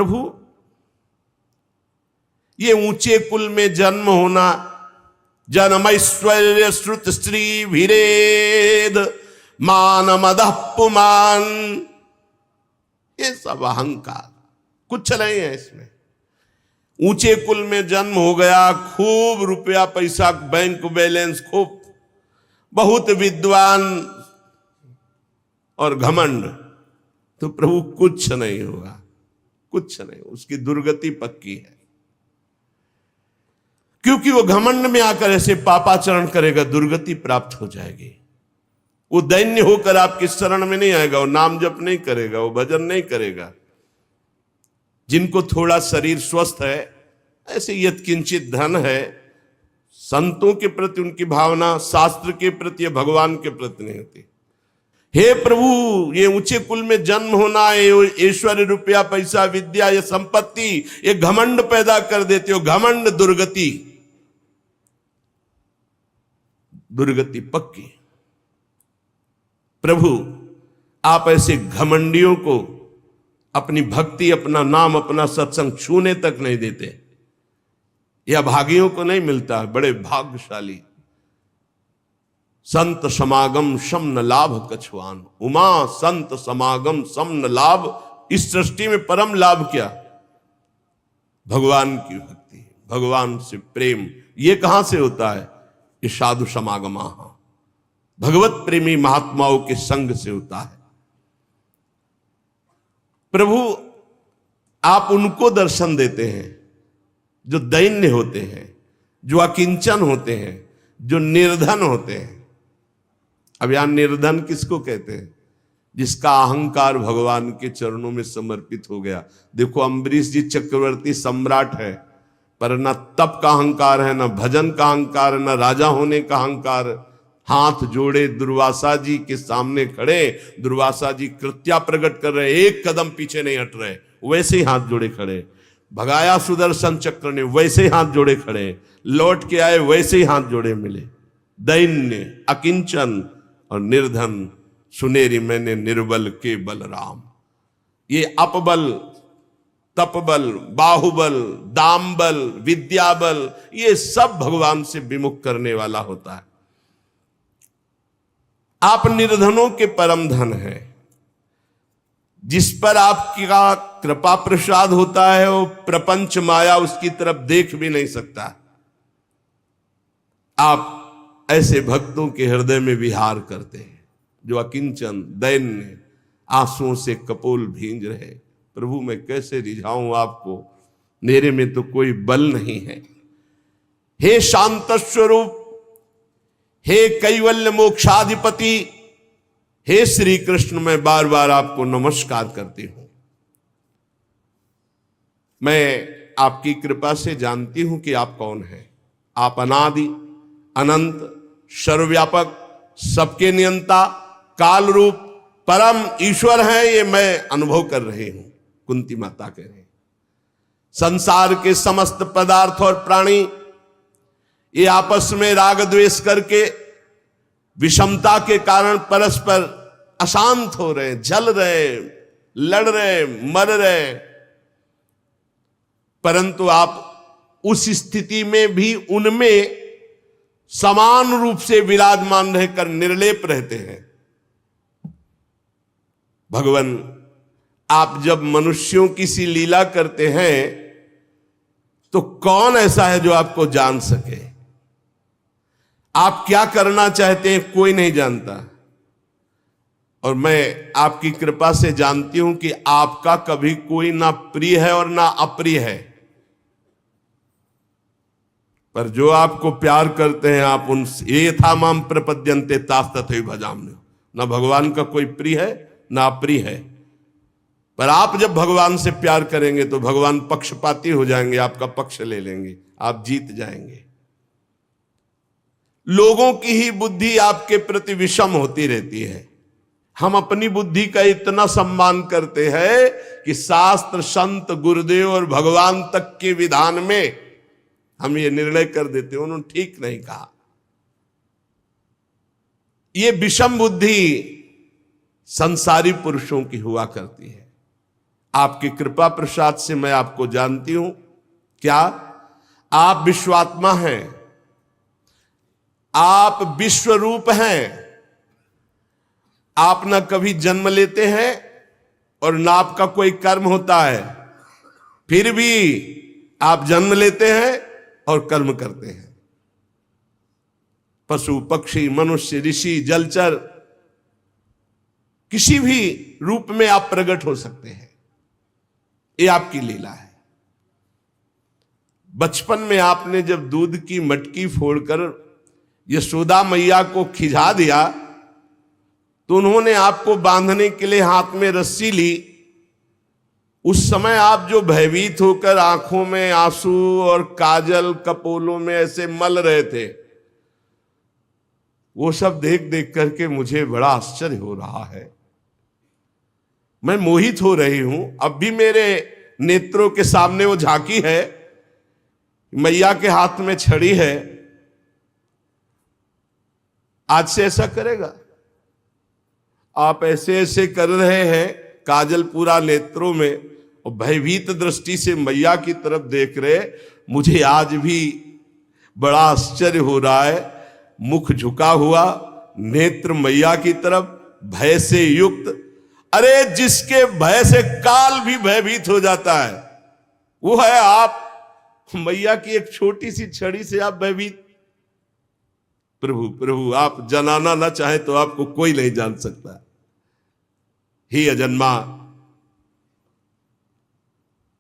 प्रभु ये ऊंचे कुल में जन्म होना, जन्मैश्वर्य श्रुत स्त्री वीरेद मान मदः पुमान, ये सब अहंकार, कुछ नहीं है इसमें। ऊंचे कुल में जन्म हो गया, खूब रुपया पैसा, बैंक बैलेंस खूब, बहुत विद्वान और घमंड, तो प्रभु कुछ नहीं होगा, कुछ नहीं, उसकी दुर्गति पक्की है। क्योंकि वो घमंड में आकर ऐसे पापाचरण करेगा, दुर्गति प्राप्त हो जाएगी। वो दैन्य होकर आपकी शरण में नहीं आएगा, वो नाम जप नहीं करेगा, वो भजन नहीं करेगा। जिनको थोड़ा शरीर स्वस्थ है, ऐसे यत्किंचित धन है, संतों के प्रति उनकी भावना शास्त्र के प्रति या भगवान के प्रति नहीं होती। हे प्रभु, ये ऊंचे कुल में जन्म होना, ऐश्वर्य रुपया पैसा विद्या ये संपत्ति, ये घमंड पैदा कर देते हो, घमंड दुर्गति, दुर्गति पक्की। प्रभु आप ऐसे घमंडियों को अपनी भक्ति, अपना नाम, अपना सत्संग छूने तक नहीं देते। यह भागियों को नहीं मिलता है, बड़े भाग्यशाली। संत समागम सम न लाभ कछुआन, उमा संत समागम सम न लाभ। इस सृष्टि में परम लाभ क्या? भगवान की भक्ति, भगवान से प्रेम। ये कहां से होता है? ये साधु समागमा, भगवत प्रेमी महात्माओं के संग से होता है। प्रभु आप उनको दर्शन देते हैं जो दैन्य होते हैं, जो अकिंचन होते हैं, जो निर्धन होते हैं। अब यहां निर्धन किसको कहते हैं? जिसका अहंकार भगवान के चरणों में समर्पित हो गया। देखो अम्बरीश जी चक्रवर्ती सम्राट है, पर न तप का अहंकार है, न भजन का अहंकार है, न राजा होने का अहंकार। हाथ जोड़े दुर्वासा जी के सामने खड़े, दुर्वासा जी कृत्या प्रकट कर रहे, एक कदम पीछे नहीं हट रहे, वैसे ही हाथ जोड़े खड़े। भगाया सुदर्शन चक्र ने, वैसे ही हाथ जोड़े खड़े। लौट के आए, वैसे ही हाथ जोड़े मिले। दैन्य, अकिंचन और निर्धन, सुनेरी मैंने निर्बल के बलराम। ये अपबल, तपबल, बाहुबल, दामबल, विद्याबल, ये सब भगवान से विमुख करने वाला होता है। आप निर्धनों के परम धन हैं। जिस पर आपका कृपा प्रसाद होता है, वो प्रपंच माया उसकी तरफ देख भी नहीं सकता। आप ऐसे भक्तों के हृदय में विहार करते हैं जो अकिंचन, दैन्य, आंसुओं से कपोल भींज रहे। प्रभु मैं कैसे रिझाऊं आपको, मेरे में तो कोई बल नहीं है। हे शांत स्वरूप, हे कैवल्य मोक्षाधिपति, हे श्री कृष्ण, मैं बार बार आपको नमस्कार करती हूं। मैं आपकी कृपा से जानती हूं कि आप कौन हैं। आप अनादि, अनंत, सर्वव्यापक, सबके नियंता, काल रूप, परम ईश्वर हैं। ये मैं अनुभव कर रही हूं। कुंती माता कह रहे हैं संसार के समस्त पदार्थ और प्राणी ये आपस में राग द्वेष करके विषमता के कारण परस्पर अशांत हो रहे, जल रहे, लड़ रहे, मर रहे। परंतु आप उस स्थिति में भी उनमें समान रूप से विराजमान रहकर निर्लेप रहते हैं। भगवान आप जब मनुष्यों की सी लीला करते हैं तो कौन ऐसा है जो आपको जान सके? आप क्या करना चाहते हैं कोई नहीं जानता। और मैं आपकी कृपा से जानती हूं कि आपका कभी कोई ना प्रिय है और ना अप्रिय है। पर जो आपको प्यार करते हैं आप उनसे, ये था माम प्रपद्यन्ते तास तथैव भजाम्यहम्। ना भगवान का कोई प्रिय है ना अप्रिय है। पर आप जब भगवान से प्यार करेंगे तो भगवान पक्षपाती हो जाएंगे, आपका पक्ष ले लेंगे, आप जीत जाएंगे। लोगों की ही बुद्धि आपके प्रति विषम होती रहती है। हम अपनी बुद्धि का इतना सम्मान करते हैं कि शास्त्र, संत, गुरुदेव और भगवान तक के विधान में हम ये निर्णय कर देते हैं उन्होंने ठीक नहीं कहा। ये विषम बुद्धि संसारी पुरुषों की हुआ करती है। आपकी कृपा प्रसाद से मैं आपको जानती हूं। क्या आप विश्वात्मा हैं, आप विश्व रूप हैं। आप ना कभी जन्म लेते हैं और ना आपका कोई कर्म होता है, फिर भी आप जन्म लेते हैं और कर्म करते हैं। पशु पक्षी मनुष्य ऋषि जलचर किसी भी रूप में आप प्रकट हो सकते हैं, ये आपकी लीला है। बचपन में आपने जब दूध की मटकी फोड़कर यशोदा मैया को खिजा दिया तो उन्होंने आपको बांधने के लिए हाथ में रस्सी ली। उस समय आप जो भयभीत होकर आंखों में आंसू और काजल कपोलों में ऐसे मल रहे थे, वो सब देख देख करके मुझे बड़ा आश्चर्य हो रहा है। मैं मोहित हो रही हूं। अब भी मेरे नेत्रों के सामने वो झांकी है, मैया के हाथ में छड़ी है। आज से ऐसा करेगा? आप ऐसे ऐसे कर रहे हैं, काजल पूरा नेत्रों में, और भयभीत दृष्टि से मैया की तरफ देख रहे। मुझे आज भी बड़ा आश्चर्य हो रहा है। मुख झुका हुआ, नेत्र मैया की तरफ, भय से युक्त। अरे जिसके भय से काल भी भयभीत हो जाता है, वो है आप। मैया की एक छोटी सी छड़ी से आप भयभीत। प्रभु प्रभु, आप जनाना ना चाहे तो आपको कोई नहीं जान सकता। ही अजन्मा